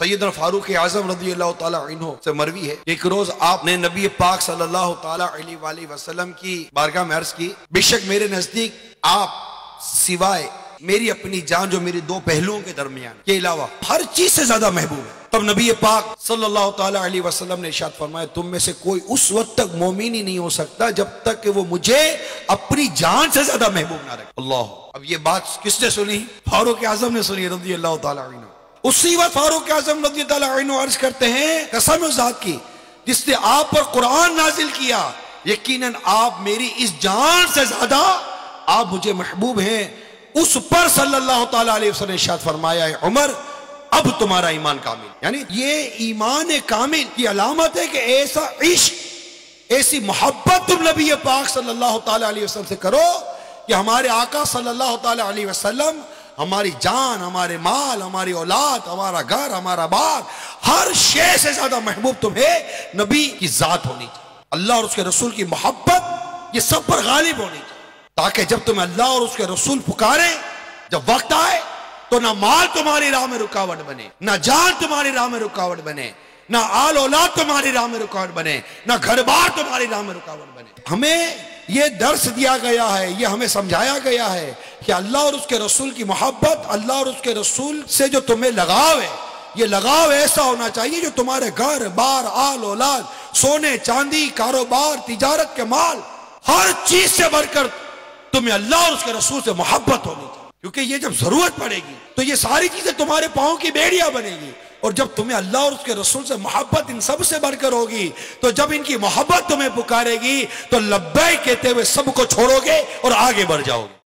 सैयदना फारूक आज़म रज़ियल्लाहु ताला अन्हु से मरवी है, एक रोज आपने नबी पाक सल्लल्लाहु ताला अलैहि वसल्लम की बारगाह में अर्ज की, बेशक मेरे नजदीक आप सिवाय मेरी अपनी जान जो मेरी दो पहलुओं के दरमियान के अलावा हर चीज से ज्यादा महबूब है। तब नबी पाक सल्लल्लाहु ताला अलैहि वसल्लम ने इरशाद फरमाया, तुम में से कोई उस वक्त तक मोमिन ही नहीं हो सकता जब तक कि वो मुझे अपनी जान से ज्यादा महबूब ना रखे। अल्लाह। अब ये बात किसने सुनी? फारूक आज़म ने सुनी रज़ियल्लाहु ताला अन्हु। उसी वक्त फारूक आज़म रज़ियल्लाहु ताला अन्हु अर्ज करते हैं, कसम उस ज़ात की जिसने आप पर कुरान नाजिल किया, यकीनन आप मेरी इस जान से ज्यादा आप मुझे महबूब हैं। उस पर सल्लल्लाहु ताला अलैहि वसल्लम ने इरशाद फरमाया, है उमर अब तुम्हारा ईमान कामिल। यानी ये ईमान कामिल की अलामत है कि ऐसा इश्क, ऐसी मोहब्बत तुम नबी पाक सल्लल्लाहु ताला अलैहि वसल्लम से करो कि हमारे आका सल्लल्लाहु ताला अलैहि वसल्लम हमारी जान, हमारे माल, हमारी औलाद, हमारा घर, हमारा बाग, हर शे से ज्यादा महबूब तुम्हें नबी की जात होनी चाहिए। अल्लाह और उसके रसूल की मोहब्बत ये सब पर गालिब होनी चाहिए, ताकि जब तुम्हें अल्लाह और उसके रसूल पुकारे, जब वक्त आए तो ना माल तुम्हारी राह में रुकावट बने, ना जान तुम्हारी राह में रुकावट बने, ना आल औलाद तुम्हारी राह में रुकावट बने, ना घर बार तुम्हारी राह में रुकावट बने। हमें ये दर्स दिया गया है, ये हमें समझाया गया है कि अल्लाह और उसके रसूल की मोहब्बत, अल्लाह और उसके रसूल से जो तुम्हें लगाव है, ये लगाव ऐसा होना चाहिए जो तुम्हारे घर बार, आल औलाद, सोने चांदी, कारोबार, तिजारत के माल, हर चीज से बढ़कर तुम्हें अल्लाह और उसके रसूल से मोहब्बत होनी चाहिए। क्योंकि ये जब जरूरत पड़ेगी तो ये सारी चीजें तुम्हारे पांव की बेड़ियां बनेगी, और जब तुम्हें अल्लाह और उसके रसूल से मोहब्बत इन सब से बढ़कर होगी, तो जब इनकी मोहब्बत तुम्हें पुकारेगी तो लब्बैक कहते हुए सबको छोड़ोगे और आगे बढ़ जाओगे।